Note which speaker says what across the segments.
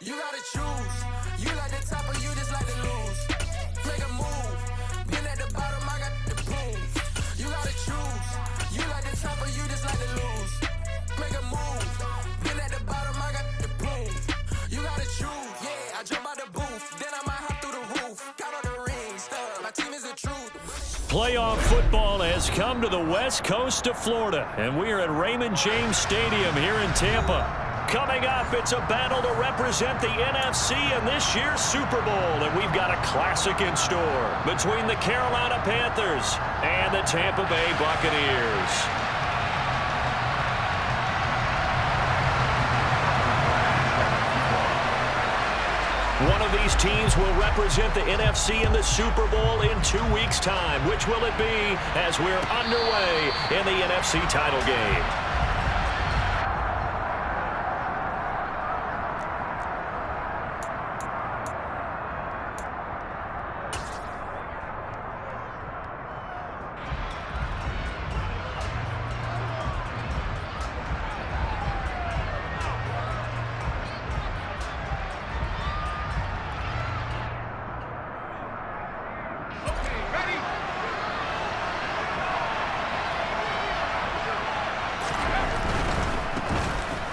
Speaker 1: You gotta choose. You like the top or you just like to lose. Make a move. Been at the bottom, I got the proof. You gotta choose. You like the top or you just like to lose. Make a move. Been at the bottom, I got the proof. You gotta choose. Yeah, I jump out the booth. Then I might hop through the roof. Got all the rings. My team is the truth.
Speaker 2: Playoff football has come to the west coast of Florida, and we are at Raymond James Stadium here in Tampa. Coming up, it's a battle to represent the NFC in this year's Super Bowl, and we've got a classic in store between the Carolina Panthers and the Tampa Bay Buccaneers. One of these teams will represent the NFC in the Super Bowl in 2 weeks' time. Which will it be as we're underway in the NFC title game?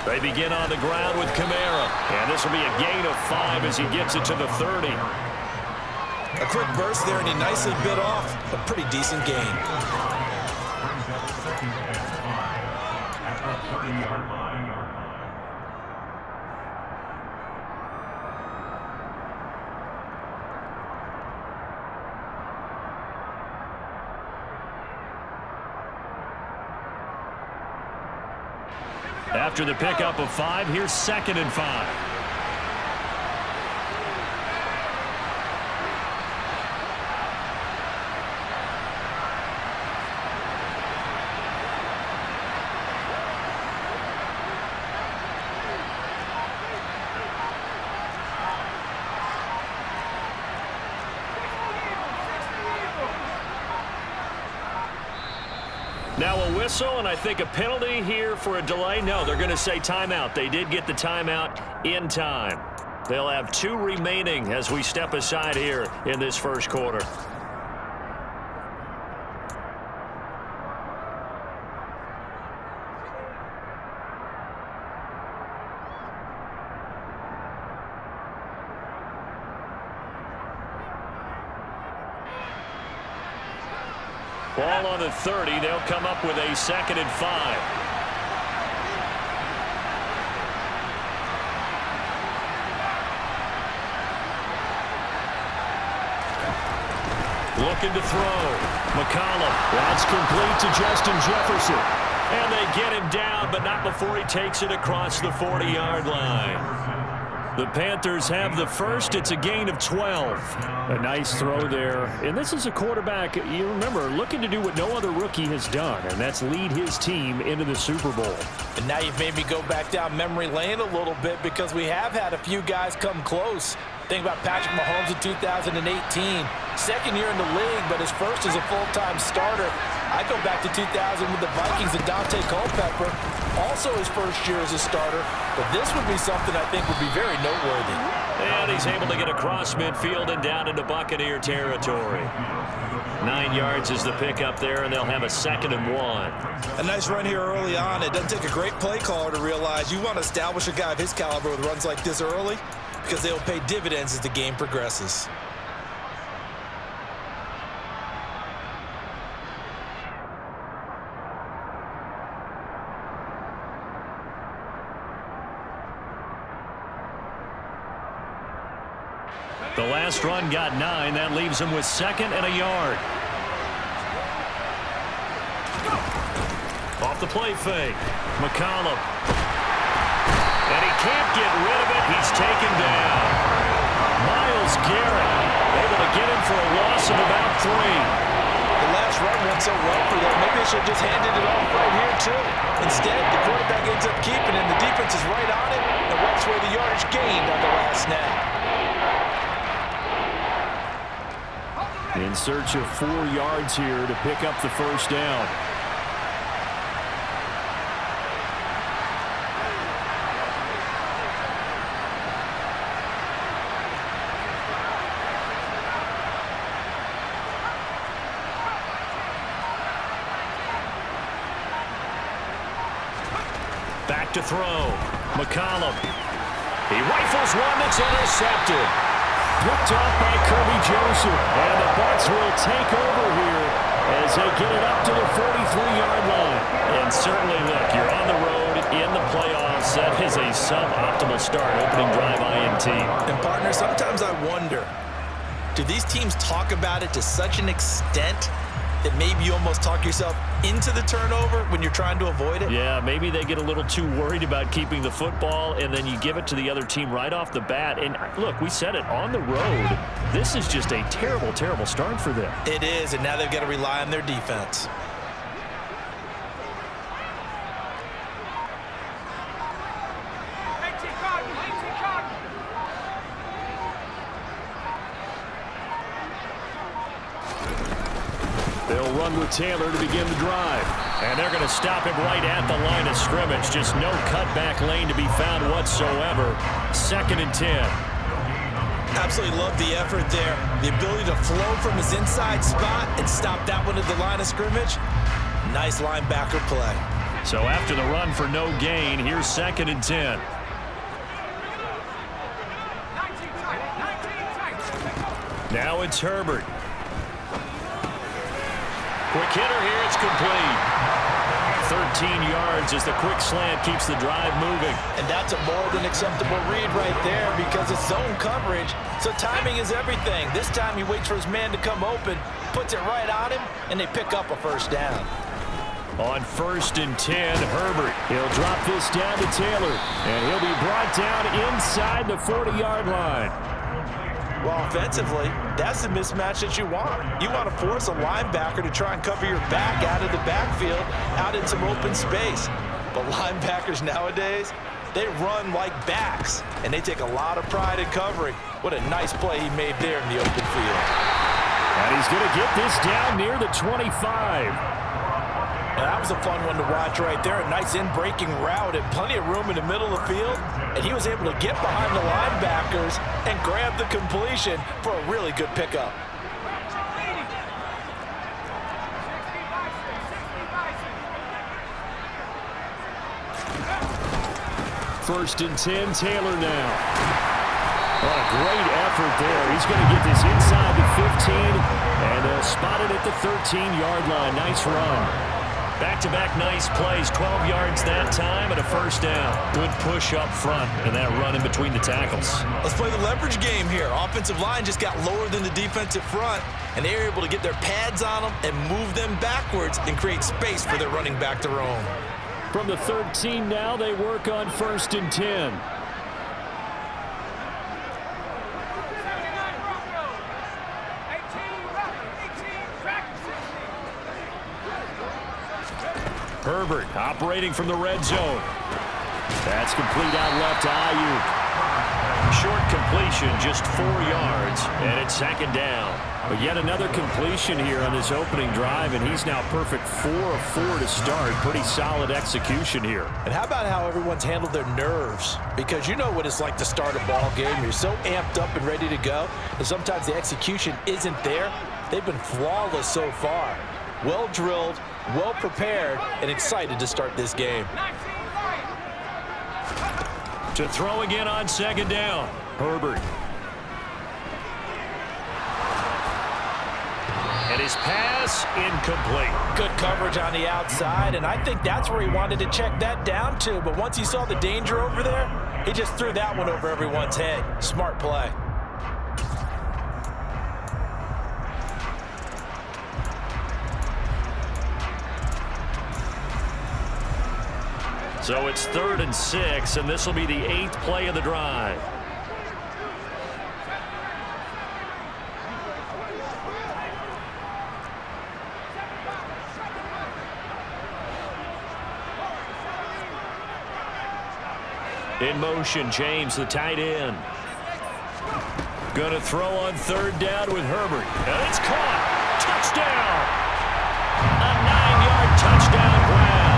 Speaker 2: They begin on the ground with Kamara, and this will be a gain of 5 as he gets it to the 30.
Speaker 3: A quick burst there, and he nicely bit off a pretty decent gain.
Speaker 2: After the pickup of 5, here's 2nd and 5. Now a whistle, and I think a penalty here for a delay. No, they're going to say timeout. They did get the timeout in time. They'll have 2 remaining as we step aside here in this first quarter. Ball on the 30. They'll come up with a 2nd and 5. Looking to throw. McCollum. That's complete to Justin Jefferson. And they get him down, but not before he takes it across the 40-yard line. The Panthers have the first. It's a gain of 12. A nice throw there. And this is a quarterback, you remember, looking to do what no other rookie has done, and that's lead his team into the Super Bowl.
Speaker 3: And now you've made me go back down memory lane a little bit because we have had a few guys come close. Think about Patrick Mahomes in 2018. Second year in the league, but his first as a full-time starter. I go back to 2000 with the Vikings and Dante Culpepper. Also his first year as a starter. But this would be something I think would be very noteworthy.
Speaker 2: And he's able to get across midfield and down into Buccaneer territory. 9 yards is the pickup there, and they'll have a 2nd and 1.
Speaker 3: A nice run here early on. It doesn't take a great play caller to realize you want to establish a guy of his caliber with runs like this early because they'll pay dividends as the game progresses.
Speaker 2: The last run got 9. That leaves him with 2nd and a yard. Off the play fake. McCollum. And he can't get rid of it. He's taken down. Myles Garrett able to get him for a loss of about 3.
Speaker 3: The last run went so well for them. Maybe they should have just handed it off right here, too. Instead, the quarterback ends up keeping it, and the defense is right on it and wipes away the yardage gained on the last snap.
Speaker 2: In search of 4 yards here to pick up the first down. back to throw. McCollum. He rifles one that's intercepted. Picked off by Kirby Joseph. And the Bucs will take over here as they get it up to the 43-yard line. And certainly, look, you're on the road in the playoffs. That is a suboptimal start, opening drive INT.
Speaker 3: And, partner, sometimes I wonder, do these teams talk about it to such an extent that maybe you almost talk yourself into the turnover when you're trying to avoid it?
Speaker 2: Yeah, maybe they get a little too worried about keeping the football, and then you give it to the other team right off the bat. And, look, we said it, on the road, this is just a terrible, terrible start for them.
Speaker 3: It is, and now they've got to rely on their defense.
Speaker 2: They'll run with Taylor to begin the drive. And they're going to stop him right at the line of scrimmage. Just no cutback lane to be found whatsoever. 2nd and 10.
Speaker 3: Absolutely love the effort there. The ability to flow from his inside spot and stop that one at the line of scrimmage. Nice linebacker play.
Speaker 2: So after the run for no gain, here's 2nd and 10. Now it's Herbert. Quick hitter here, it's complete. 13 yards as the quick slant keeps the drive moving.
Speaker 3: And that's a more than acceptable read right there because it's zone coverage, so timing is everything. This time he waits for his man to come open, puts it right on him, and they pick up a first down.
Speaker 2: On 1st and 10, Herbert. He'll drop this down to Taylor, and he'll be brought down inside the 40-yard line.
Speaker 3: Well, offensively, that's the mismatch that you want. You want to force a linebacker to try and cover your back out of the backfield, out in some open space. But linebackers nowadays, they run like backs, and they take a lot of pride in covering. What a nice play he made there in the open field.
Speaker 2: And he's going to get this down near the 25.
Speaker 3: And that was a fun one to watch right there. A nice in-breaking route and plenty of room in the middle of the field. And he was able to get behind the linebackers and grab the completion for a really good pickup.
Speaker 2: First and 10, Taylor now. What a great effort there. He's going to get this inside the 15, and they'll spot it at the 13-yard line. Nice run. Back-to-back nice plays, 12 yards that time and a first down. Good push up front and that run in between the tackles.
Speaker 3: Let's play the leverage game here. Offensive line just got lower than the defensive front, and they were able to get their pads on them and move them backwards and create space for their running back to roam.
Speaker 2: From the 13 now, they work on 1st and 10. Herbert operating from the red zone. That's complete out left to Ayuk. Short completion, just 4 yards, and it's 2nd down. But yet another completion here on this opening drive, and he's now perfect 4 of 4 to start. Pretty solid execution here.
Speaker 3: And how about how everyone's handled their nerves? Because you know what it's like to start a ball game. You're so amped up and ready to go, and sometimes the execution isn't there. They've been flawless so far. Well drilled, well prepared, and excited to start this game.
Speaker 2: To throw again on 2nd down, Herbert. And his pass incomplete.
Speaker 3: Good coverage on the outside, and I think that's where he wanted to check that down to. But once he saw the danger over there, he just threw that one over everyone's head. Smart play.
Speaker 2: So it's 3rd and 6, and this will be the 8th play of the drive. In motion, James, the tight end. Going to throw on 3rd down with Herbert. And it's caught. Touchdown. A 9-yard touchdown grab.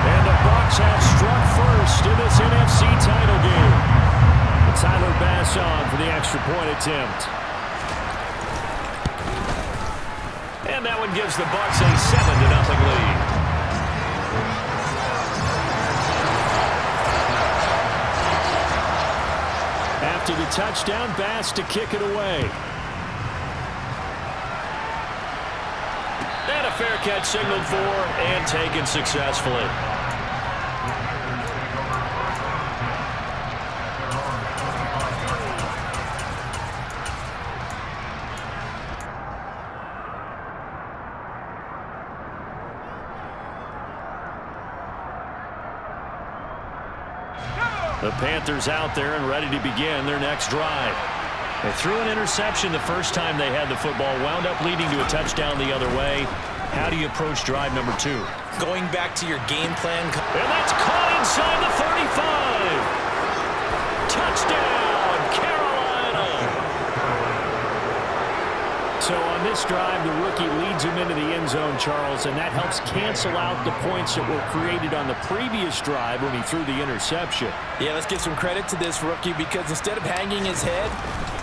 Speaker 2: And the Bucs have struck first in this NFC title game. And Tyler Bass on for the extra point attempt. And that one gives the Bucs a 7-0 lead. After the touchdown, Bass to kick it away. And a fair catch signaled for and taken successfully. The Panthers out there and ready to begin their next drive. They threw an interception the first time they had the football, wound up leading to a touchdown the other way. How do you approach drive number 2?
Speaker 3: Going back to your game plan.
Speaker 2: And that's caught inside the 35. Touchdown, Carolina. So on this drive, the rookie leads him into the end zone, Charles, and that helps cancel out the points that were created on the previous drive when he threw the interception.
Speaker 3: Yeah, let's give some credit to this rookie because instead of hanging his head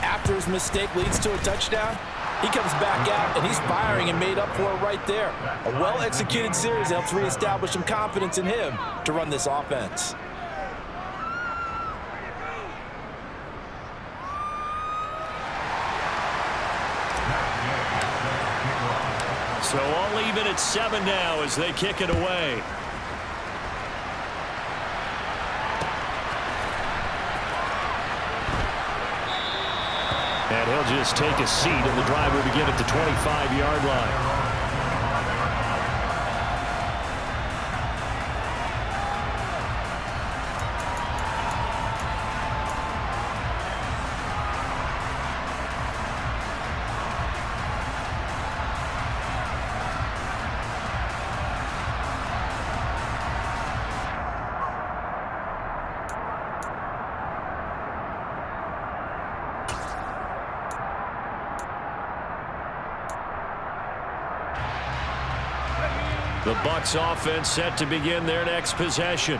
Speaker 3: after his mistake leads to a touchdown, he comes back out and he's firing and made up for it right there. A well-executed series helps reestablish some confidence in him to run this offense.
Speaker 2: So all even at 7 now as they kick it away. And he'll just take a seat, and the drive will begin at the 25-yard line. The Bucs offense set to begin their next possession.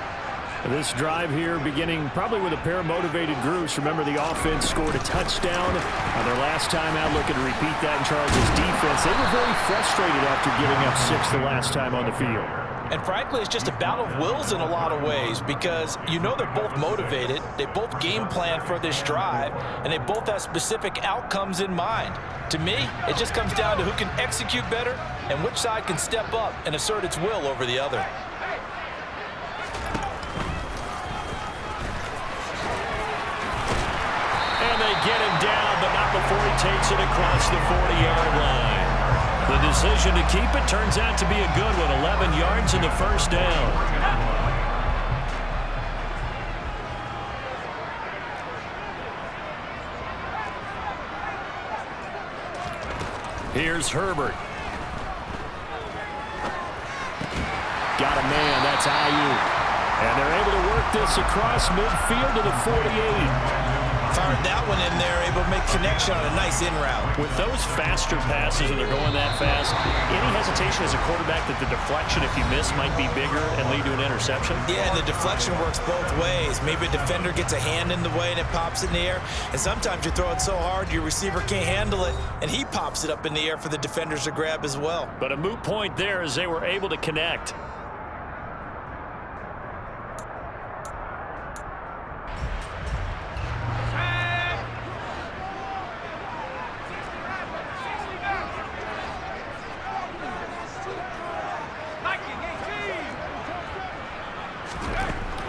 Speaker 2: This drive here beginning probably with a pair of motivated groups. Remember, the offense scored a touchdown on their last time out. Looking to repeat that in Charles' defense. They were very frustrated after giving up 6 the last time on the field.
Speaker 3: And frankly, it's just a battle of wills in a lot of ways because you know they're both motivated, they both game plan for this drive, and they both have specific outcomes in mind. To me, it just comes down to who can execute better and which side can step up and assert its will over the other.
Speaker 2: And they get him down, but not before he takes it across the 40-yard line. The decision to keep it turns out to be a good one. 11 yards in the first down. Here's Herbert. Got a man. That's Ayuk. And they're able to work this across midfield to the 48.
Speaker 3: Fired that one in there, able to make connection on a nice in route.
Speaker 2: With those faster passes and they're going that fast, any hesitation as a quarterback that the deflection, if you miss, might be bigger and lead to an interception?
Speaker 3: Yeah, and the deflection works both ways. Maybe a defender gets a hand in the way and it pops in the air. And sometimes you throw it so hard your receiver can't handle it, and he pops it up in the air for the defenders to grab as well.
Speaker 2: But a moot point there as they were able to connect.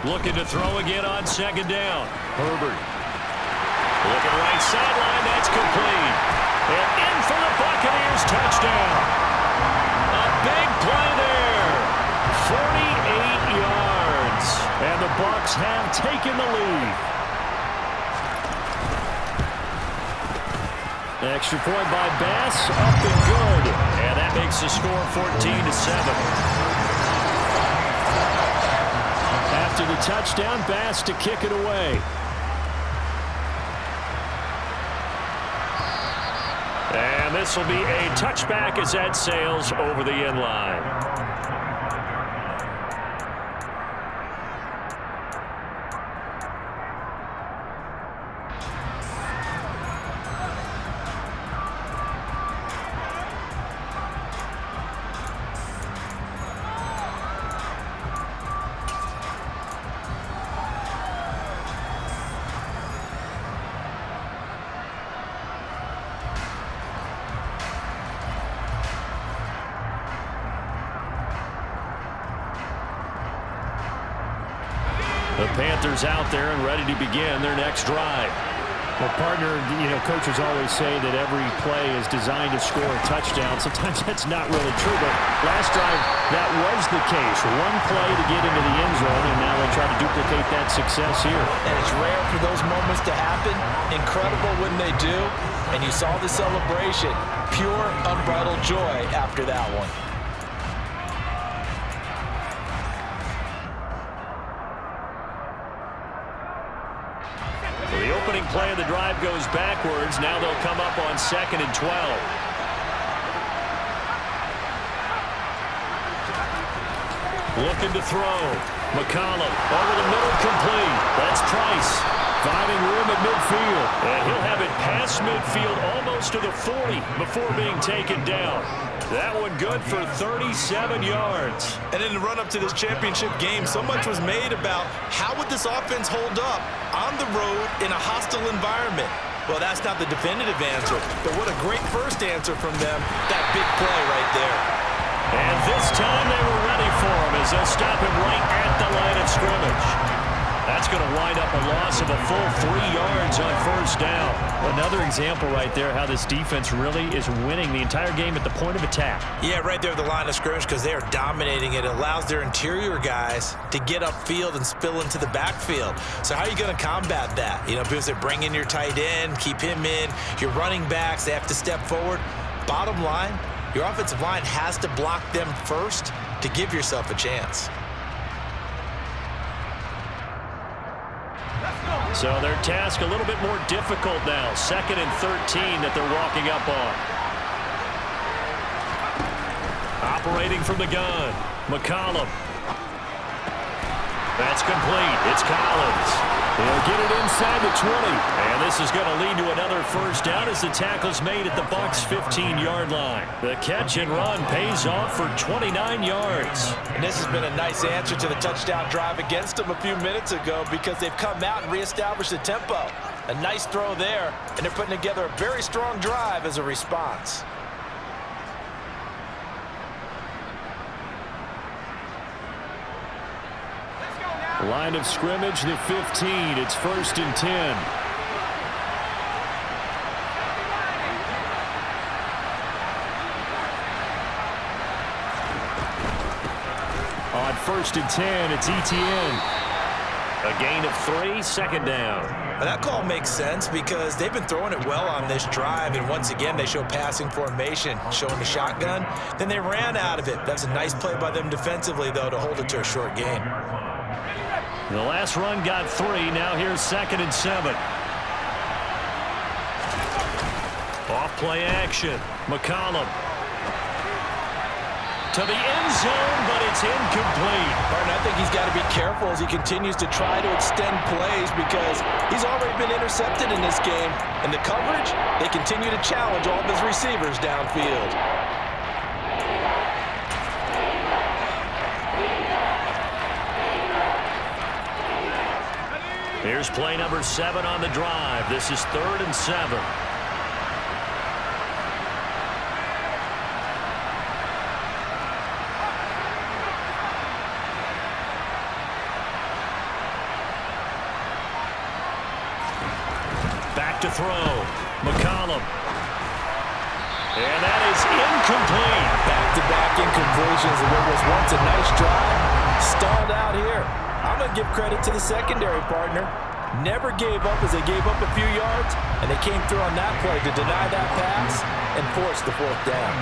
Speaker 2: Looking to throw again on second down. Herbert. Looking right sideline. That's complete. And in for the Buccaneers touchdown. A big play there. 48 yards. And the Bucs have taken the lead. Extra point by Bass. Up and good. And that makes the score 14-7. After the touchdown, Bass to kick it away. And this will be a touchback as that sails over the end line. Panthers out there and ready to begin their next drive.
Speaker 4: Well, partner, coaches always say that every play is designed to score a touchdown. Sometimes that's not really true, but last drive, that was the case. One play to get into the end zone, and now they try to duplicate that success here.
Speaker 3: And it's rare for those moments to happen. Incredible when they do. And you saw the celebration. Pure, unbridled joy after that one.
Speaker 2: The opening play of the drive goes backwards. Now they'll come up on 2nd and 12. Looking to throw. McCollum over the middle, complete. That's Price. Finding room at midfield. And he'll have it past midfield almost to the 40 before being taken down. That one good for 37 yards.
Speaker 5: And in the run-up to this championship game, so much was made about how would this offense hold up on the road in a hostile environment. Well, that's not the definitive answer, but what a great first answer from them. That big play right there.
Speaker 2: And this time they were ready for him as they'll stop him right at the line of scrimmage. That's going to wind up a loss of a full 3 yards on first down.
Speaker 4: Another example right there how this defense really is winning the entire game at the point of attack.
Speaker 5: Yeah, right there at the line of scrimmage because they are dominating it. It allows their interior guys to get upfield and spill into the backfield. So how are you going to combat that? People say bring in your tight end, keep him in. Your running backs, they have to step forward. Bottom line, your offensive line has to block them first to give yourself a chance.
Speaker 2: So their task a little bit more difficult now. 2nd and 13 that they're walking up on. Operating from the gun. McCollum. That's complete. It's Collins. He'll get it inside the 20. And this is going to lead to another first down as the tackle's made at the Bucs' 15-yard line. The catch and run pays off for 29 yards.
Speaker 3: And this has been a nice answer to the touchdown drive against them a few minutes ago because they've come out and reestablished the tempo. A nice throw there, and they're putting together a very strong drive as a response.
Speaker 2: Line of scrimmage, the 15. It's 1st and 10. On 1st and 10, it's ETN. A gain of 3, 2nd down.
Speaker 3: Well, that call makes sense because they've been throwing it well on this drive, and once again they show passing formation, showing the shotgun. Then they ran out of it. That's a nice play by them defensively, though, to hold it to a short gain.
Speaker 2: The last run got 3. Now here's 2nd and 7. Off play action. McCollum. To the end zone, but it's incomplete.
Speaker 3: Martin, I think he's got to be careful as he continues to try to extend plays because he's already been intercepted in this game. And the coverage, they continue to challenge all of his receivers downfield.
Speaker 2: Here's play number 7 on the drive. This is 3rd and 7. Back to throw. McCollum. And that is incomplete.
Speaker 3: Back-to-back incompletions of what was once a nice drive. Stalled out here. I'm going to give credit to the secondary partner. Never gave up as they gave up a few yards, and they came through on that play to deny that pass and force the 4th down.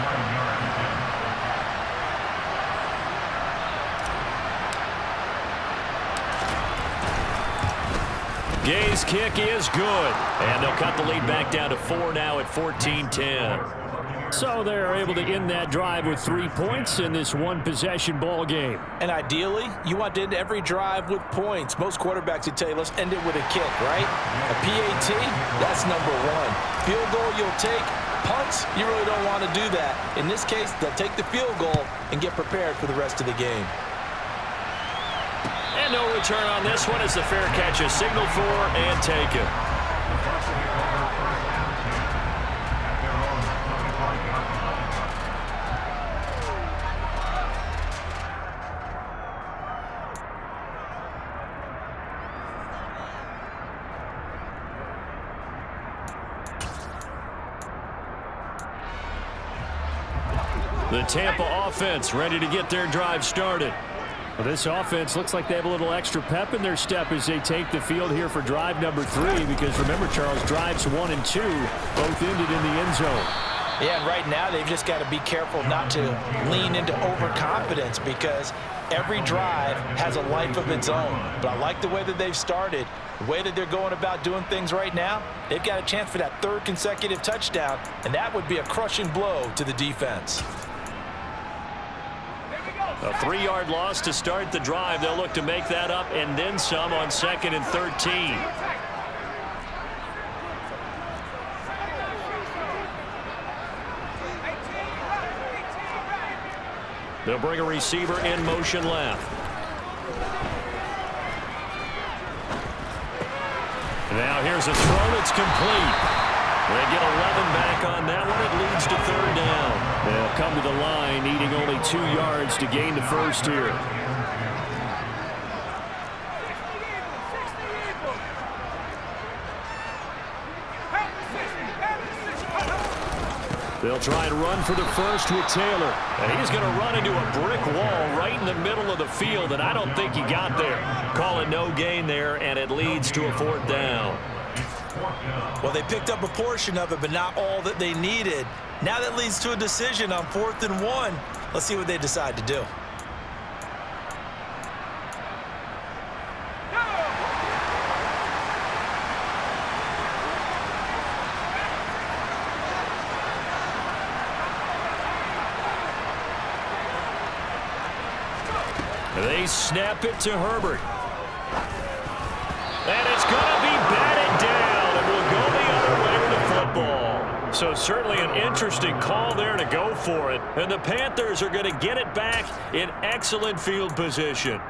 Speaker 2: Gay's kick is good. And they'll cut the lead back down to 4 now at 14-10.
Speaker 4: So they're able to end that drive with 3 points in this one-possession ball game.
Speaker 3: And ideally, you want to end every drive with points. Most quarterbacks would tell you, let's end it with a kick, right? A PAT, that's number 1. Field goal you'll take. Punts, you really don't want to do that. In this case, they'll take the field goal and get prepared for the rest of the game.
Speaker 2: And no return on this one as the fair catch is signaled for and taken. The Tampa offense ready to get their drive started.
Speaker 4: Well, this offense looks like they have a little extra pep in their step as they take the field here for drive number 3, because remember, Charles, drives 1 and 2 both ended in the end zone.
Speaker 3: Yeah, and right now they've just got to be careful not to lean into overconfidence, because every drive has a life of its own. But I like the way that they've started, the way that they're going about doing things right now. They've got a chance for that 3rd consecutive touchdown, and that would be a crushing blow to the defense.
Speaker 2: A 3-yard loss to start the drive. They'll look to make that up and then some on 2nd and 13. They'll bring a receiver in motion left. Now here's a throw that's complete. They get 11 back on that one. It leads to 3rd down.
Speaker 4: They'll come to the line needing only 2 yards to gain the first here.
Speaker 2: They'll try and run for the first with Taylor. And he's going to run into a brick wall right in the middle of the field, and I don't think he got there. Call it no gain there, and it leads to a 4th down.
Speaker 5: Well, they picked up a portion of it, but not all that they needed. Now that leads to a decision on 4th and 1. Let's see what they decide to do.
Speaker 2: They snap it to Herbert. And it's going to be batted down, and will go the other way with the football. So certainly an interesting call there to go for it. And the Panthers are going to get it back in excellent field position.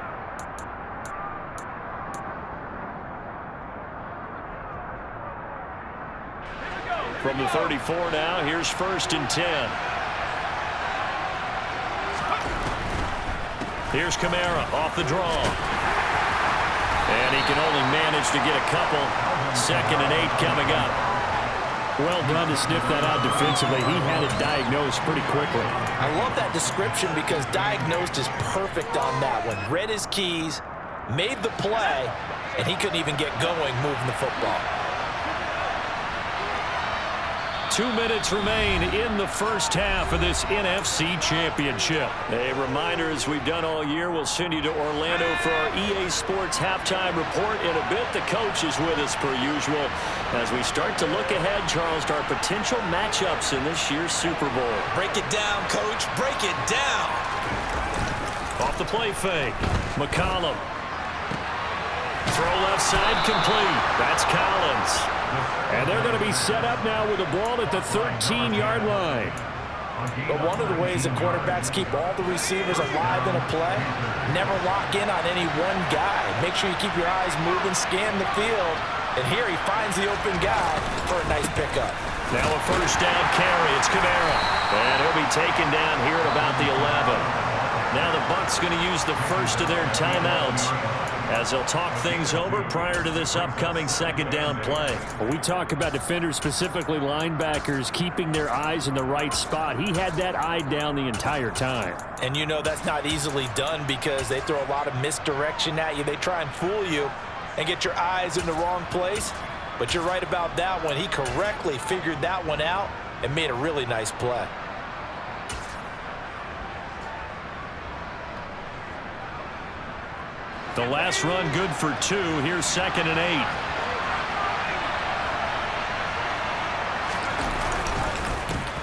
Speaker 2: From the 34 now, here's 1st and 10. Here's Kamara off the draw. And he can only manage to get a couple. 2nd and 8 coming up.
Speaker 4: Well done to sniff that out defensively. He had it diagnosed pretty quickly.
Speaker 3: I love that description, because diagnosed is perfect on that one. Read his keys, made the play, and he couldn't even get going moving the football.
Speaker 2: 2 minutes remain in the first half of this NFC Championship. A reminder, as we've done all year, we'll send you to Orlando for our EA Sports halftime report in a bit. The coach is with us per usual as we start to look ahead, Charles, to our potential matchups in this year's Super Bowl.
Speaker 5: Break it down, Coach. Break it down.
Speaker 2: Off the play fake. McCollum. Throw left side complete. That's Collins.
Speaker 4: And they're going to be set up now with the ball at the 13-yard line.
Speaker 3: But one of the ways that quarterbacks keep all the receivers alive in a play, never lock in on any one guy. Make sure you keep your eyes moving, scan the field. And here he finds the open guy for a nice pickup.
Speaker 2: Now a 1st down carry. It's Kamara. And he'll be taken down here at about the 11. Now the Bucs going to use the first of their timeouts as they'll talk things over prior to this upcoming 2nd down play.
Speaker 4: Well, we talk about defenders, specifically linebackers, keeping their eyes in the right spot. He had that eye down the entire time.
Speaker 3: And you know that's not easily done, because they throw a lot of misdirection at you. They try and fool you and get your eyes in the wrong place. But you're right about that one. He correctly figured that one out and made a really nice play.
Speaker 2: The last run good for 2. Here's 2nd and 8.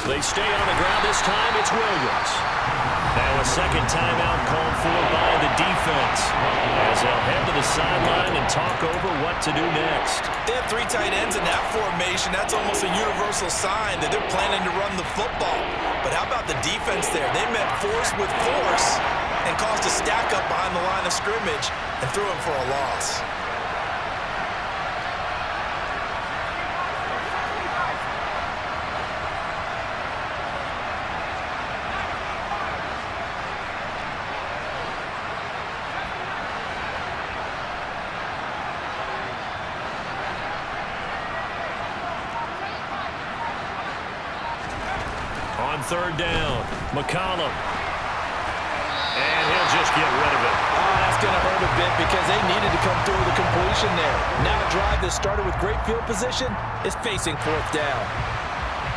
Speaker 2: They stay on the ground. This time it's Williams. Now a 2nd timeout called for by the defense as they'll head to the sideline and talk over what to do next.
Speaker 5: They have 3 tight ends in that formation. That's almost a universal sign that they're planning to run the football. But how about the defense there? They met force with force and caused a stack up behind the line of scrimmage and threw him for a loss.
Speaker 2: On third down, McCollum. And he'll just get rid of it.
Speaker 3: Oh, that's going to hurt a bit because they needed to come through with a completion there. Now a drive that started with great field position is facing fourth down.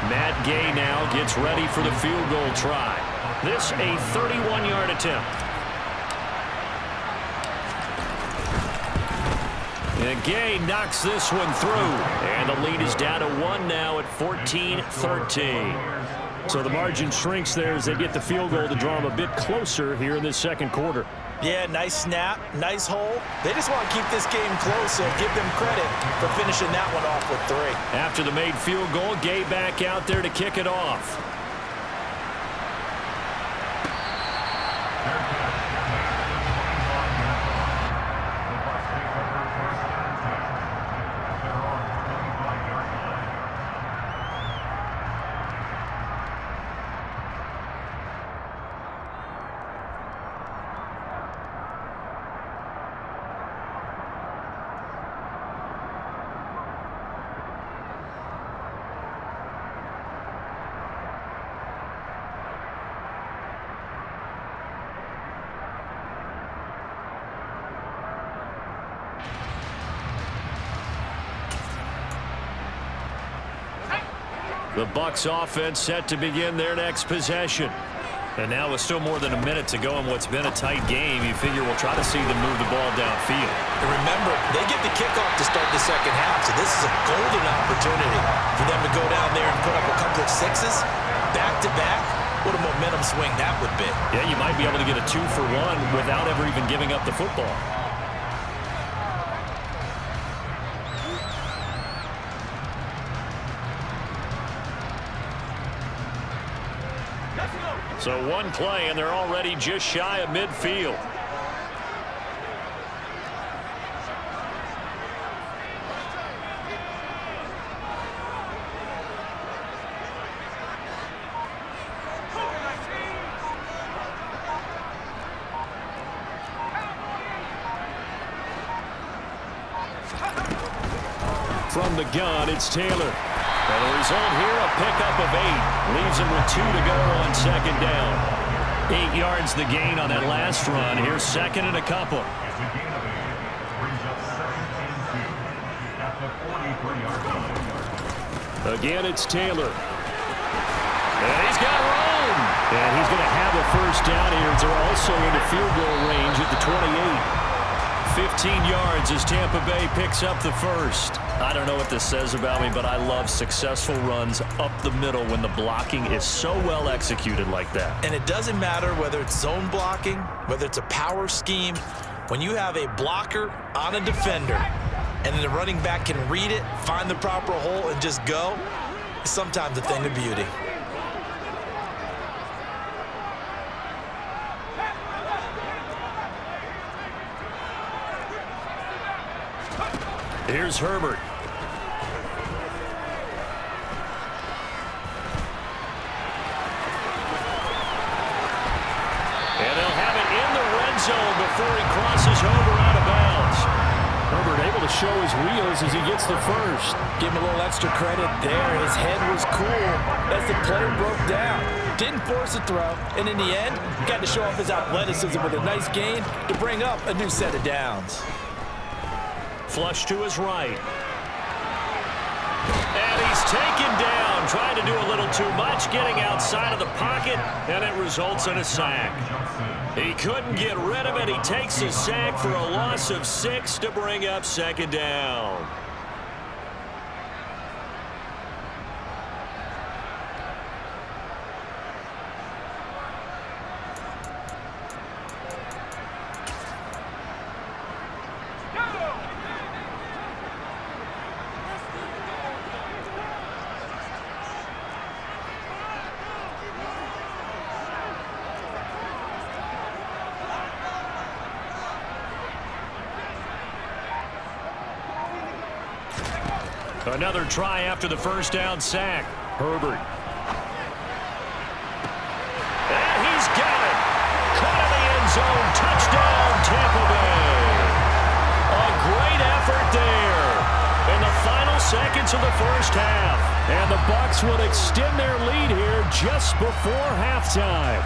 Speaker 2: Matt Gay now gets ready for the field goal try. This a 31-yard attempt. And Gay knocks this one through. And the lead is down to 1 now at 14-13. So the margin shrinks there as they get the field goal to draw them a bit closer here in this second quarter.
Speaker 3: Yeah, nice snap, nice hole. They just want to keep this game close, so give them credit for finishing that one off with 3.
Speaker 2: After the made field goal, Gay back out there to kick it off. The Bucs offense set to begin their next possession. And now with still more than a minute to go in what's been a tight game, you figure we'll try to see them move the ball downfield.
Speaker 3: And remember, they get the kickoff to start the second half, so this is a golden opportunity for them to go down there and put up a couple of sixes back-to-back. What a momentum swing that would be.
Speaker 2: Yeah, you might be able to get a 2-for-1 without ever even giving up the football. So one play, and they're already just shy of midfield. From the gun, it's Taylor. And the result here, a pickup of 8. Leaves him with 2 to go on second down. 8 yards the gain on that last run. Here's second and a couple. Again, it's Taylor. And he's got room. And he's going to have a first down here. They're also into field goal range at the 28. 15 yards as Tampa Bay picks up the first. I don't know what this says about me, but I love successful runs up the middle when the blocking is so well executed like that.
Speaker 3: And it doesn't matter whether it's zone blocking, whether it's a power scheme. When you have a blocker on a defender and then the running back can read it, find the proper hole, and just go, it's sometimes a thing of beauty.
Speaker 2: Here's Herbert. And they'll have it in the red zone before he crosses over out of bounds. Herbert able to show his wheels as he gets the first.
Speaker 3: Give him a little extra credit there. His head was cool as the play broke down. Didn't force a throw, and in the end, got to show off his athleticism with a nice gain to bring up a new set of downs.
Speaker 2: Flush to his right. And he's taken down, trying to do a little too much, getting outside of the pocket, and it results in a sack. He couldn't get rid of it. He takes a sack for a loss of 6 to bring up second down. Another try after the first down sack. Herbert. And he's got it. Caught in the end zone. Touchdown, Tampa Bay. A great effort there. And the final seconds of the first half. And the Bucs will extend their lead here just before halftime.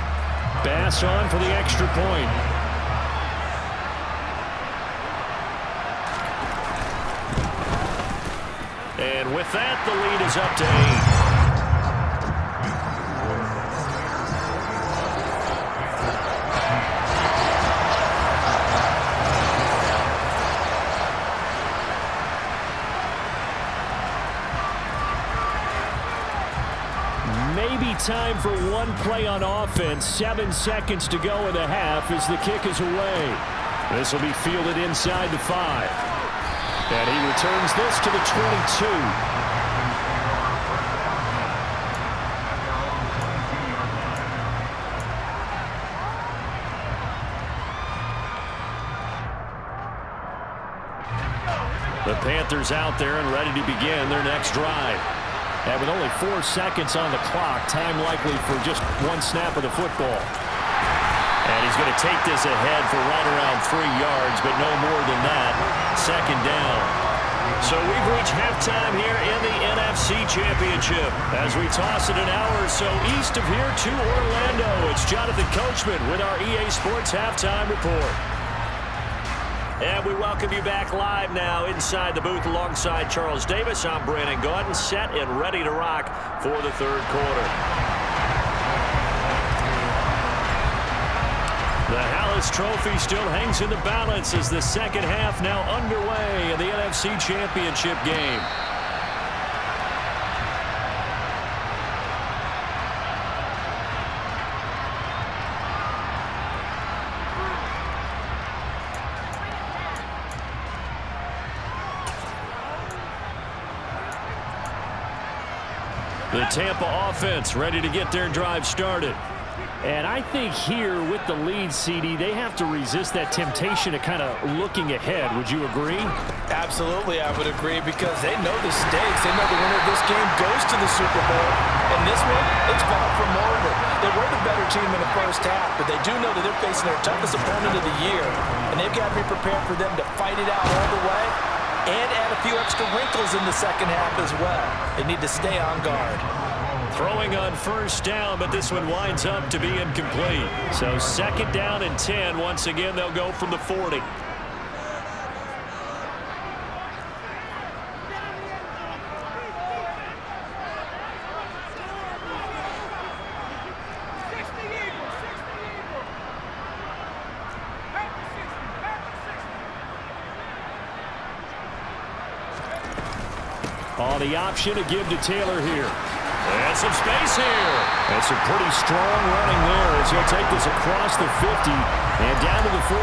Speaker 2: Bass on for the extra point. And with that, the lead is up to 8. Maybe time for one play on offense. 7 seconds to go in the half as the kick is away. This will be fielded inside the 5. And he returns this to the 22. The Panthers out there and ready to begin their next drive. And with only 4 seconds on the clock, time likely for just one snap of the football. And he's going to take this ahead for right around 3 yards, but no more than that. Second down. So we've reached halftime here in the NFC Championship. As we toss it an hour or so east of here to Orlando, it's Jonathan Coachman with our EA Sports Halftime Report. And we welcome you back live now inside the booth alongside Charles Davis. I'm Brandon Gaudin, set and ready to rock for the third quarter. The Hallis Trophy still hangs in the balance as the second half now underway in the NFC Championship game. The Tampa offense ready to get their drive started.
Speaker 4: And I think here with the lead, CD, they have to resist that temptation of kind of looking ahead. Would you agree?
Speaker 3: Absolutely, I would agree, because they know the stakes. They know the winner of this game goes to the Super Bowl. And this one, it's far from over. They were the better team in the first half, but they do know that they're facing their toughest opponent of the year. And they've got to be prepared for them to fight it out all the way and add a few extra wrinkles in the second half as well. They need to stay on guard.
Speaker 2: Throwing on first down, but this one winds up to be incomplete. So second down and 10. Once again, they'll go from the 40. On the option to give to Taylor here. And some space here. And some pretty strong running there as he'll take this across the 50 and down to the 44.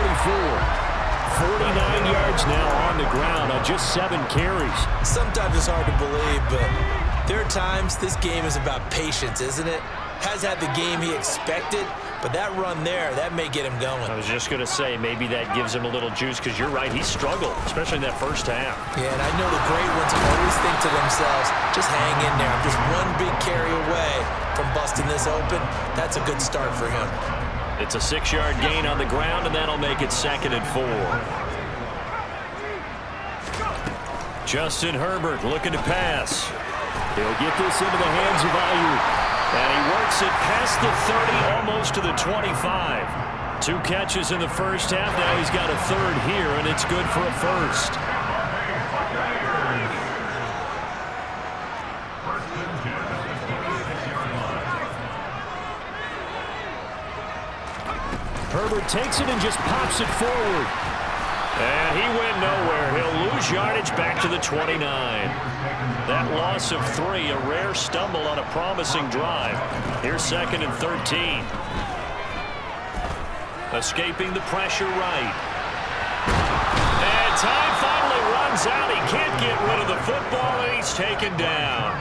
Speaker 2: 49 yards now on the ground on just 7 carries.
Speaker 5: Sometimes it's hard to believe, but there are times this game is about patience, isn't it? Has had the game he expected, but that run there, that may get him going.
Speaker 2: I was just going to say, maybe that gives him a little juice, because you're right, he struggled, especially in that first half.
Speaker 5: Yeah, and I know the great ones always think to themselves, just hang in there. I'm just one big carry away from busting this open. That's a good start for him.
Speaker 2: It's a 6-yard gain on the ground, and that'll make it 2nd and 4. Justin Herbert looking to pass. He'll get this into the hands of Ayuk. And he works it past the 30, almost to the 25. 2 catches in the first half. Now he's got a 3rd here, and it's good for a 1st. Herbert takes it and just pops it forward. And he went nowhere. He'll lose yardage back to the 29. That loss of 3, a rare stumble on a promising drive. Here's 2nd and 13. Escaping the pressure right. And time finally runs out. He can't get rid of the football, and he's taken down.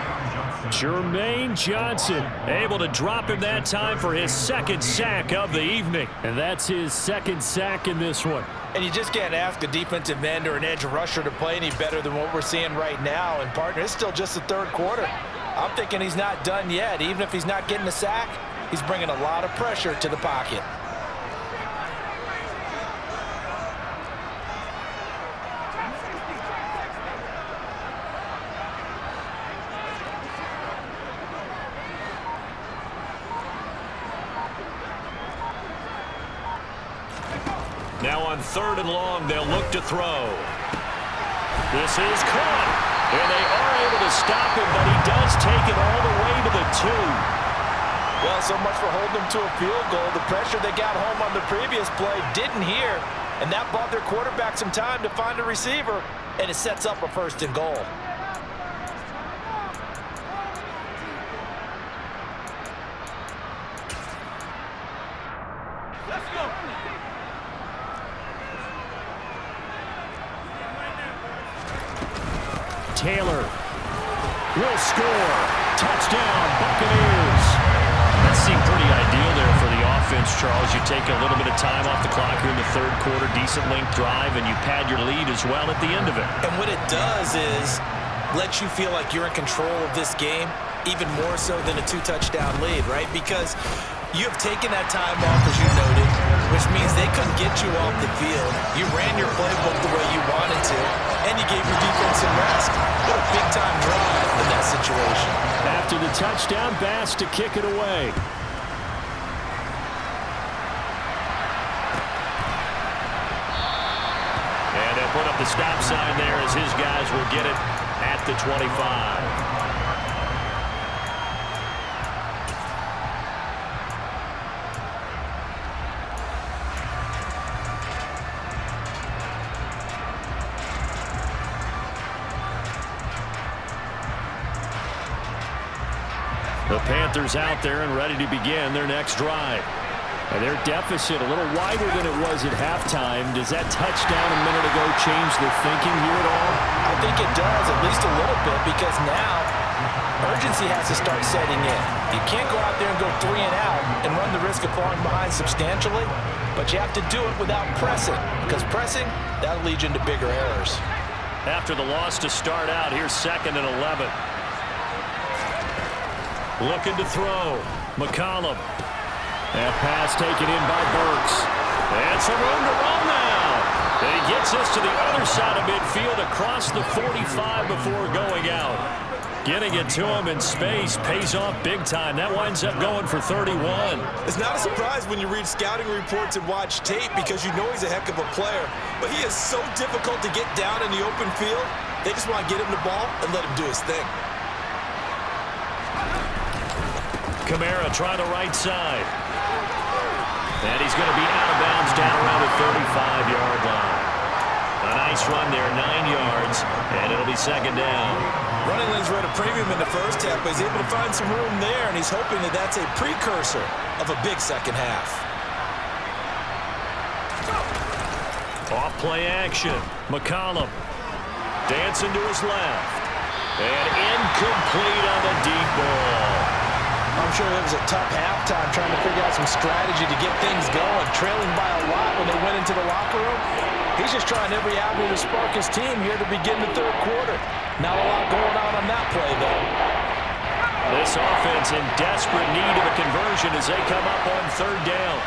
Speaker 2: Jermaine Johnson able to drop him that time for his 2nd sack of the evening. And that's his 2nd sack in this one.
Speaker 3: And you just can't ask a defensive end or an edge rusher to play any better than what we're seeing right now. And, partner, it's still just the 3rd quarter. I'm thinking he's not done yet. Even if he's not getting a sack, he's bringing a lot of pressure to the pocket.
Speaker 2: Now on 3rd and long, they'll look to throw. This is caught, and they are able to stop him, but he does take it all the way to the 2.
Speaker 3: Well, so much for holding them to a field goal. The pressure they got home on the previous play didn't hear, and that bought their quarterback some time to find a receiver, and it sets up a 1st and goal.
Speaker 1: Let's go.
Speaker 2: Taylor will score. Touchdown, Buccaneers. That seemed pretty ideal there for the offense, Charles. You take a little bit of time off the clock here in the 3rd quarter, decent length drive, and you pad your lead as well at the end of it.
Speaker 3: And what it does is let you feel like you're in control of this game, even more so than a 2-touchdown lead, right? Because you have taken that time off, as you noted, which means they couldn't get you off the field. You ran your playbook the way you wanted to, and you gave your defense some rest. What a big-time drive in that situation.
Speaker 2: After the touchdown, Bass to kick it away. And they'll put up the stop sign there as his guys will get it at the 25. The Panthers out there and ready to begin their next drive. And their deficit a little wider than it was at halftime. Does that touchdown a minute ago change the thinking here at all?
Speaker 3: I think it does, at least a little bit, because now urgency has to start setting in. You can't go out there and go 3 and out and run the risk of falling behind substantially, but you have to do it without pressing, because pressing, that'll lead you into bigger errors.
Speaker 2: After the loss to start out, here's 2nd and 11. Looking to throw. McCollum. That pass taken in by Burks. And some room to run now. And he gets us to the other side of midfield across the 45 before going out. Getting it to him in space pays off big time. That winds up going for 31.
Speaker 6: It's not a surprise when you read scouting reports and watch tape because you know he's a heck of a player. But he is so difficult to get down in the open field. They just want to get him the ball and let him do his thing.
Speaker 2: Kamara trying the right side. And he's going to be out of bounds down around the 35-yard line. A nice run there, 9 yards, and it'll be 2nd down.
Speaker 6: Running lanes were at a premium in the first half, but he's able to find some room there, and he's hoping that that's a precursor of a big second half.
Speaker 2: Off play action. McCollum dancing to his left. And incomplete on the deep ball.
Speaker 3: I'm sure it was a tough halftime trying to figure out some strategy to get things going, trailing by a lot when they went into the locker room. He's just trying every avenue to spark his team here to begin the 3rd quarter. Not a lot going on that play, though.
Speaker 2: This offense in desperate need of a conversion as they come up on 3rd down.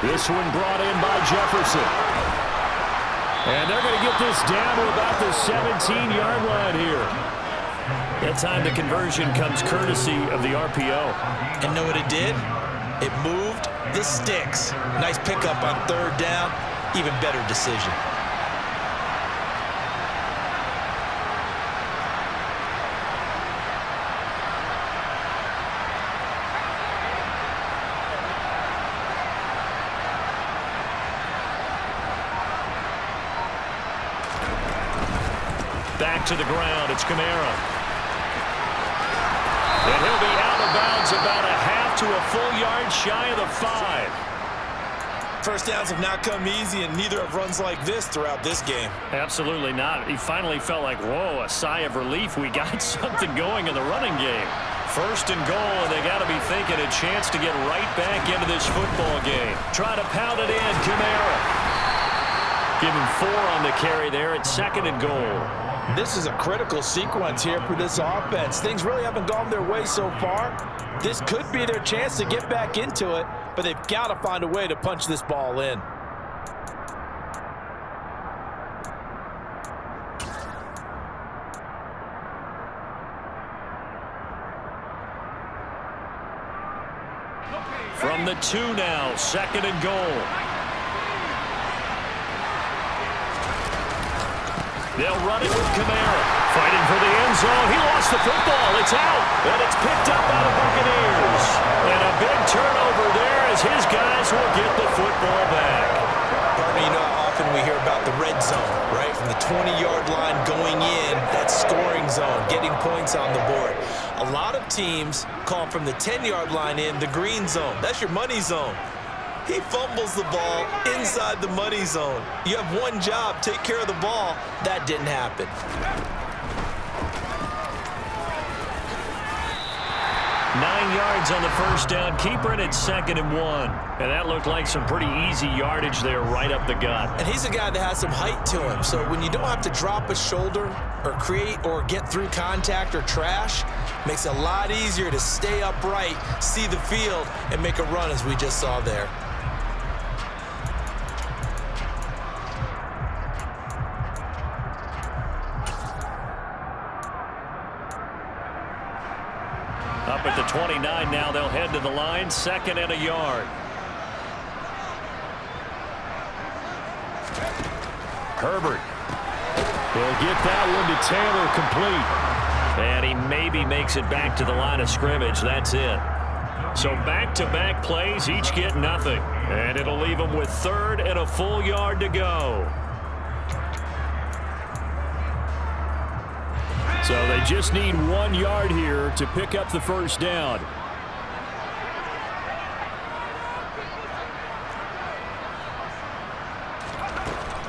Speaker 2: This one brought in by Jefferson. And they're going to get this down to about the 17-yard line here. That time the conversion comes courtesy of the RPO.
Speaker 3: And know what it did? It moved the sticks. Nice pickup on 3rd down. Even better decision.
Speaker 2: Back to the ground, it's Kamara. And he'll be out of bounds about a half to a full yard shy of the 5.
Speaker 6: First downs have not come easy, and neither have runs like this throughout this game.
Speaker 2: Absolutely not. He finally felt like, whoa, a sigh of relief. We got something going in the running game. 1st and goal, and they got to be thinking a chance to get right back into this football game. Try to pound it in, Kamara. Give him 4 on the carry there at 2nd and goal.
Speaker 3: This is a critical sequence here for this offense. Things really haven't gone their way so far. This could be their chance to get back into it, but they've got to find a way to punch this ball in.
Speaker 2: From the 2 now, 2nd and goal. They'll run it with Kamara. Fighting for the end zone. He lost the football. It's out. And it's picked up by the Buccaneers. And a big turnover there as his guys will get the football back.
Speaker 5: Partner, you know how often we hear about the red zone, right? From the 20-yard line going in, that scoring zone, getting points on the board. A lot of teams call from the 10-yard line in the green zone. That's your money zone. He fumbles the ball inside the money zone. You have one job, take care of the ball. That didn't happen.
Speaker 2: 9 yards on the first down. Keeper, and it's 2nd and 1. And that looked like some pretty easy yardage there right up the gut.
Speaker 5: And he's a guy that has some height to him. So when you don't have to drop a shoulder or create or get through contact or trash, makes it a lot easier to stay upright, see the field, and make a run as we just saw there.
Speaker 2: Up at the 29 now, they'll head to the line, 2nd and a yard. Herbert.
Speaker 4: He'll get that one to Taylor, complete.
Speaker 2: And he maybe makes it back to the line of scrimmage. That's it. So back-to-back plays, each get nothing. And it'll leave them with 3rd and a full yard to go.
Speaker 4: So they just need 1 yard here to pick up the first down.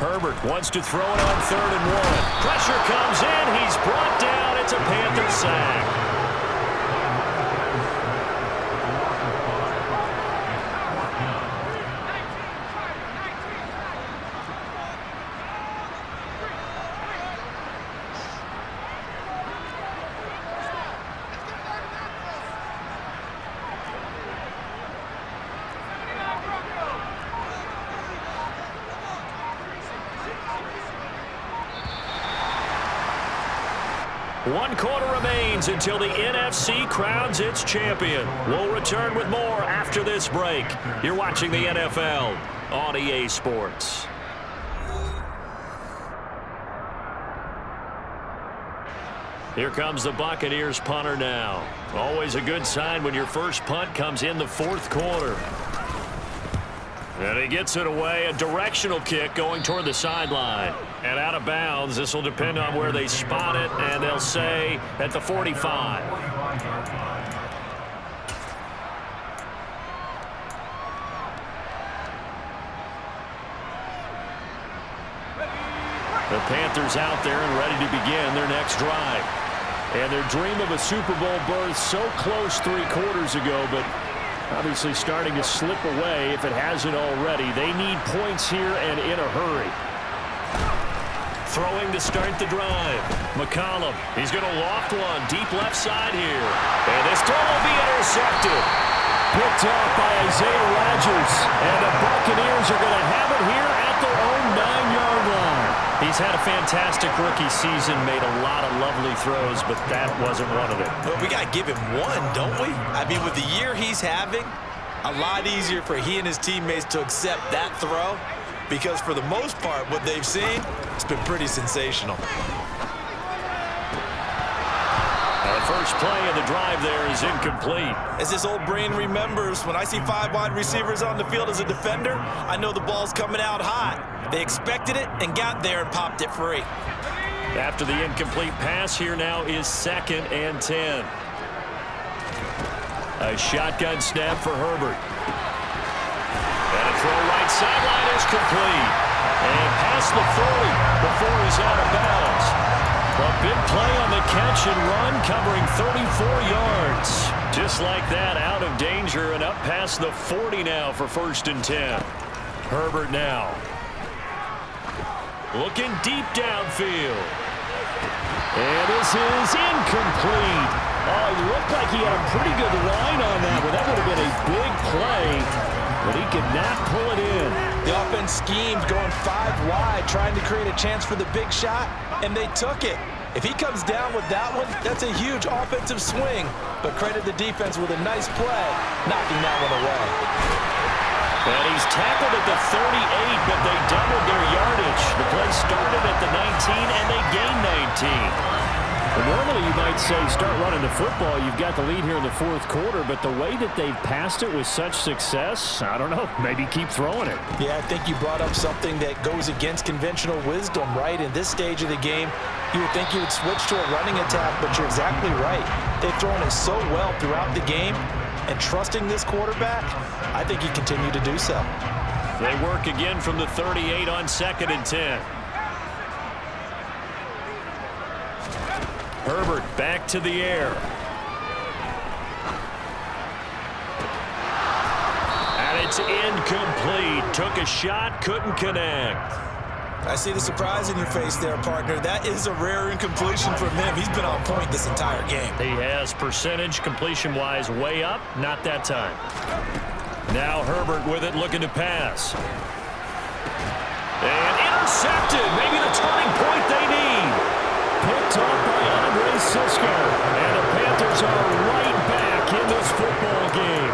Speaker 2: Herbert wants to throw it on 3rd and 1. Pressure comes in. He's brought down. It's a Panther sack. One quarter remains until the NFC crowns its champion. We'll return with more after this break. You're watching the NFL on EA Sports. Here comes the Buccaneers punter now. Always a good sign when your first punt comes in the 4th quarter. And he gets it away, a directional kick going toward the sideline. And out of bounds, this will depend on where they spot it, and they'll say at the 45. The Panthers out there and ready to begin their next drive. And their dream of a Super Bowl berth so close 3 quarters ago, but obviously starting to slip away if it hasn't already. They need points here and in a hurry. Throwing to start the drive. McCollum, he's going to loft one deep left side here. And this throw will be intercepted.
Speaker 4: Picked off by Isaiah Rodgers. And the Buccaneers are going to have it here at their own 9-yard line.
Speaker 2: He's had a fantastic rookie season, made a lot of lovely throws, but that wasn't one of them.
Speaker 5: Well, we got to give him one, don't we? I mean, with the year he's having, a lot easier for he and his teammates to accept that throw because for the most part, what they've seen, it's been pretty sensational.
Speaker 2: The first play of the drive there is incomplete.
Speaker 5: As this old brain remembers, when I see 5 wide receivers on the field as a defender, I know the ball's coming out hot. They expected it and got there and popped it free.
Speaker 2: After the incomplete pass, here now is 2nd and 10. A shotgun snap for Herbert. And a throw right sideline is complete. And past the 40 before he's out of bounds. A big play on the catch and run, covering 34 yards. Just like that, out of danger and up past the 40 now for 1st and 10. Herbert now. Looking deep downfield.
Speaker 4: And this is incomplete. Oh, it looked like he had a pretty good line on that one. That would have been a big play, but he could not pull it in.
Speaker 3: The offense schemed going 5 wide, trying to create a chance for the big shot, and they took it. If he comes down with that one, that's a huge offensive swing. But credit the defense with a nice play, knocking that one away.
Speaker 2: And he's tackled at the 38, but they doubled their yardage. The play started at the 19, and they gained 19.
Speaker 4: Well, normally you might say start running the football. You've got the lead here in the fourth quarter, but the way that they've passed it with such success, I don't know, maybe keep throwing it.
Speaker 3: Yeah, I think you brought up something that goes against conventional wisdom, right? In this stage of the game, you would think you would switch to a running attack, but you're exactly right. They've thrown it so well throughout the game, and trusting this quarterback, I think you continue to do so.
Speaker 2: They work again from the 38 on 2nd and 10. Herbert back to the air. And it's incomplete. Took a shot, couldn't connect.
Speaker 5: I see the surprise in your face there, partner. That is a rare incompletion from him. He's been on point this entire game.
Speaker 2: He has percentage completion-wise way up, not that time. Now Herbert with it, looking to pass. And intercepted. Maybe the turning point they need.
Speaker 4: Picked off by Andre Cisco.
Speaker 2: And the Panthers are right back in this football game.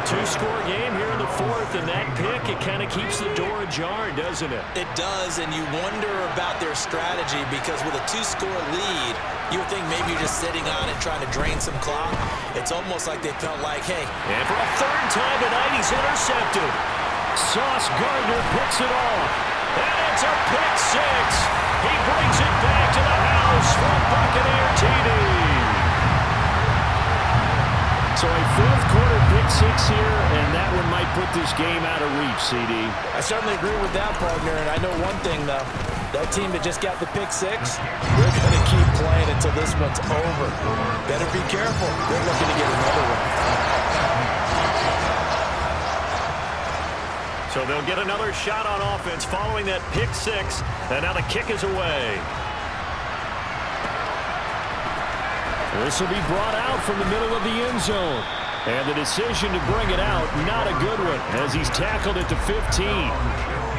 Speaker 2: Two-score game here in the fourth, and that pick, it kind of keeps the door ajar, doesn't it?
Speaker 5: It does, and you wonder about their strategy because with a two-score lead, you would think maybe you're just sitting on it trying to drain some clock. It's almost like they felt like, hey.
Speaker 2: And for a third time tonight, he's intercepted.
Speaker 4: Sauce Gardner picks it off.
Speaker 2: And it's a pick six. He brings it back to the house for a Buccaneer TD.
Speaker 4: So a fourth quarter pick six here, and that one might put this game out of reach, CD.
Speaker 3: I certainly agree with that, partner, and I know one thing, though. That team that just got the pick six, they're going to keep playing until this one's over. Better be careful. They're looking to get another one.
Speaker 2: So they'll get another shot on offense following that pick six, and now the kick is away.
Speaker 4: This will be brought out from the middle of the end zone. And the decision to bring it out, not a good one, as he's tackled at the 15.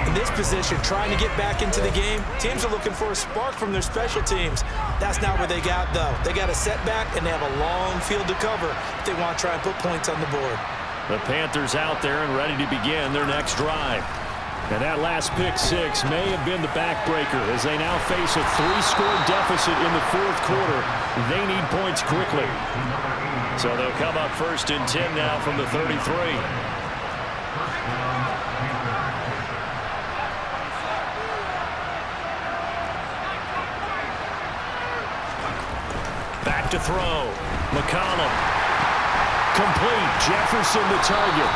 Speaker 3: In this position, trying to get back into the game, teams are looking for a spark from their special teams. That's not what they got, though. They got a setback, and they have a long field to cover if they want to try and put points on the board.
Speaker 2: The Panthers out there and ready to begin their next drive.
Speaker 4: And that last pick six may have been the backbreaker as they now face a three-score deficit in the fourth quarter. They need points quickly.
Speaker 2: So they'll come up 1st and 10 now from the 33. Back to throw. McCollum. Complete. Jefferson the target.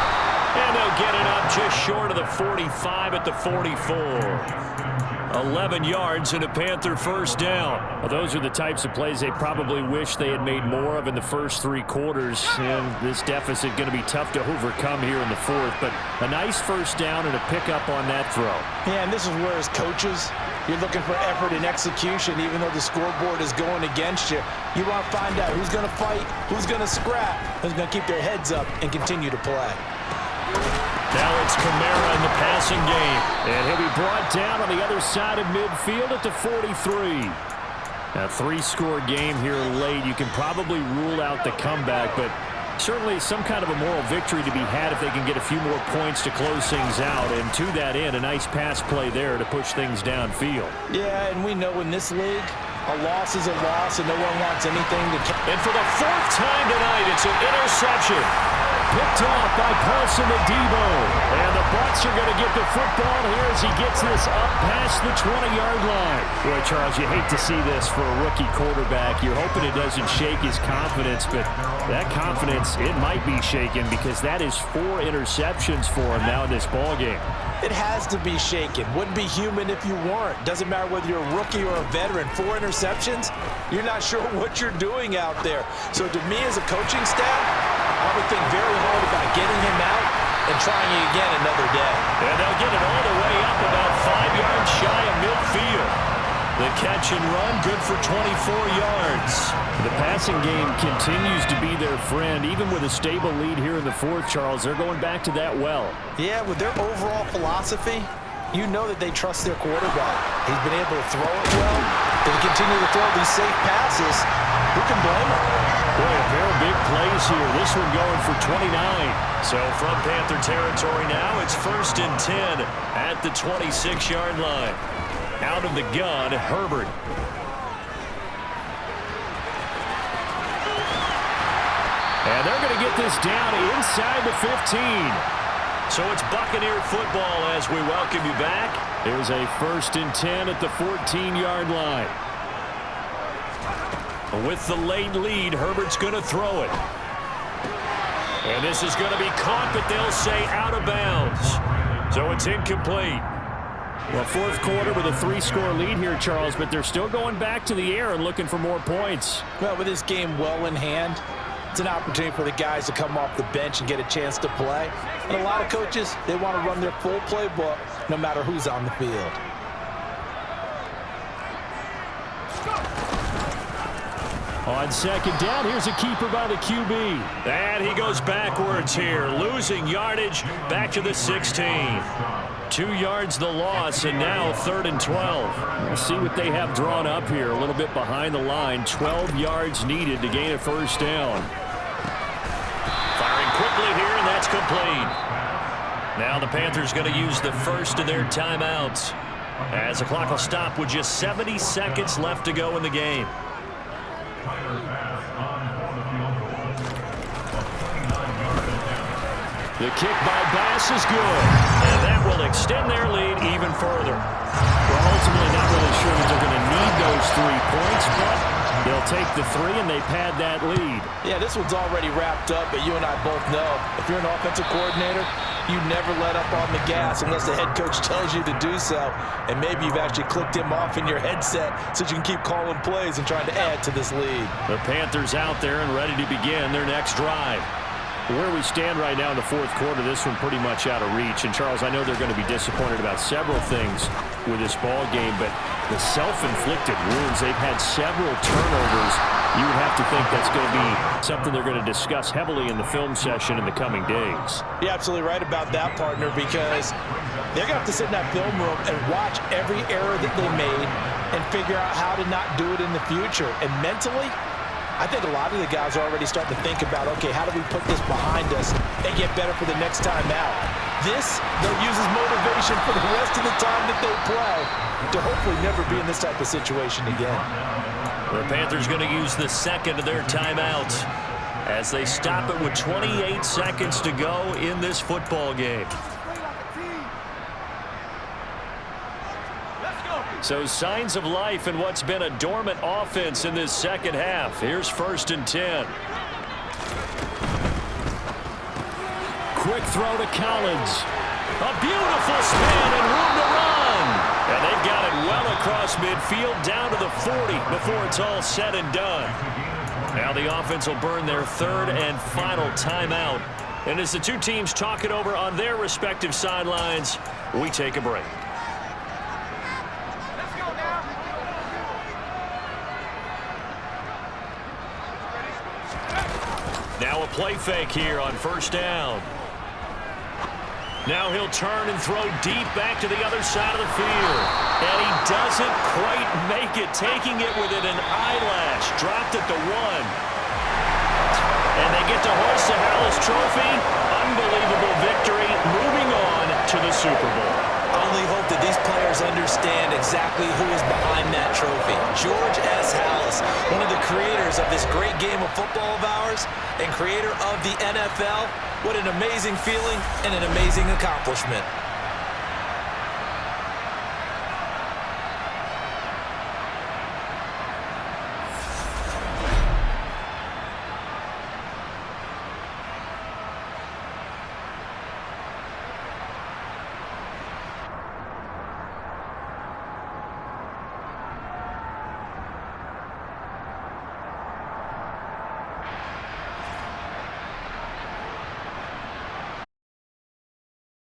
Speaker 2: And they'll get it up just short of the 45 at the 44. 11 yards and a Panther first down.
Speaker 4: Well, those are the types of plays they probably wish they had made more of in the first three quarters. And this deficit going to be tough to overcome here in the fourth. But a nice first down and a pickup on that throw.
Speaker 3: Yeah, and this is where as coaches, you're looking for effort and execution, even though the scoreboard is going against you. You want to find out who's going to fight, who's going to scrap, who's going to keep their heads up and continue to play.
Speaker 2: Now it's Kamara in the passing game.
Speaker 4: And he'll be brought down on the other side of midfield at the 43. A three-score game here late. You can probably rule out the comeback, but certainly some kind of a moral victory to be had if they can get a few more points to close things out. And to that end, a nice pass play there to push things downfield.
Speaker 3: Yeah, and we know in this league, a loss is a loss, and no one wants anything to...
Speaker 2: And for the fourth time tonight, it's an interception.
Speaker 4: Picked off by Paulson Adebo. And the Bucs are going to get the football here as he gets this up past the 20-yard line. Boy, Charles, you hate to see this for a rookie quarterback. You're hoping it doesn't shake his confidence, but that confidence, it might be shaken because that is 4 interceptions for him now in this ballgame.
Speaker 3: It has to be shaken. Wouldn't be human if you weren't. Doesn't matter whether you're a rookie or a veteran. 4 interceptions, you're not sure what you're doing out there. So to me as a coaching staff, I would think very hard about getting him out and trying it again another day.
Speaker 2: And they'll get it all the way up about 5 yards shy of midfield. The catch and run, good for 24 yards.
Speaker 4: The passing game continues to be their friend. Even with a stable lead here in the fourth, Charles, they're going back to that well.
Speaker 3: Yeah, with their overall philosophy, you know that they trust their quarterback. He's been able to throw it well. They continue to throw these safe passes. Who can blame him?
Speaker 2: Boy, a pair of big plays here. This one going for 29. So from Panther territory now, it's 1st and 10 at the 26-yard line. Out of the gun, Herbert. And they're going to get this down inside the 15. So it's Buccaneer football as we welcome you back. Here's a 1st and 10 at the 14-yard line. With the late lead, Herbert's going to throw it. And this is going to be caught, but they'll say out of bounds. So it's incomplete.
Speaker 4: Well, fourth quarter with a 3-score lead here, Charles, but they're still going back to the air and looking for more points.
Speaker 3: Well, with this game well in hand, it's an opportunity for the guys to come off the bench and get a chance to play. And a lot of coaches, they want to run their full playbook no matter who's on the field.
Speaker 4: On second down, here's a keeper by the QB.
Speaker 2: And he goes backwards here, losing yardage back to the 16. 2 yards the loss, and now 3rd and 12.
Speaker 4: We'll see what they have drawn up here. A little bit behind the line. 12 yards needed to gain a 1st down.
Speaker 2: Firing quickly here, and that's complete. Now the Panthers going to use the first of their timeouts, as the clock will stop with just 70 seconds left to go in the game.
Speaker 4: The kick by Bass is good.
Speaker 2: And that will extend their lead even further.
Speaker 4: Well, ultimately not really sure that they're going to need those 3 points, but they'll take the 3 and they pad that lead.
Speaker 3: Yeah, this one's already wrapped up, but you and I both know if you're an offensive coordinator, you never let up on the gas unless the head coach tells you to do so. And maybe you've actually clicked him off in your headset so you can keep calling plays and trying to add to this lead.
Speaker 2: The Panthers out there and ready to begin their next drive.
Speaker 4: Where we stand right now in the fourth quarter, this one pretty much out of reach. And, Charles, I know they're going to be disappointed about several things with this ball game, but the self-inflicted wounds, they've had several turnovers. You would have to think that's going to be something they're going to discuss heavily in the film session in the coming days.
Speaker 3: You're absolutely right about that, partner, because they're going to have to sit in that film room and watch every error that they made and figure out how to not do it in the future. And mentally, I think a lot of the guys are already starting to think about, okay, how do we put this behind us and get better for the next time out? This, they'll use as motivation for the rest of the time that they play to hopefully never be in this type of situation again.
Speaker 2: The Panthers going to use the second of their timeouts as they stop it with 28 seconds to go in this football game. So signs of life in what's been a dormant offense in this second half. Here's 1st and 10.
Speaker 4: Quick throw to Collins.
Speaker 2: A beautiful spin and room to run. And they've got it well across midfield down to the 40 before it's all said and done. Now the offense will burn their 3rd and final timeout. And as the two teams talk it over on their respective sidelines, we take a break. Now a play fake here on 1st down. Now he'll turn and throw deep back to the other side of the field. And he doesn't quite make it, taking it within an eyelash. Dropped at the 1. And they get to hoist the Harris Trophy. Unbelievable victory, moving on to the Super Bowl.
Speaker 5: I only hope that these players understand exactly who is behind that trophy. George S. Halas, one of the creators of this great game of football of ours and creator of the NFL. What an amazing feeling and an amazing accomplishment.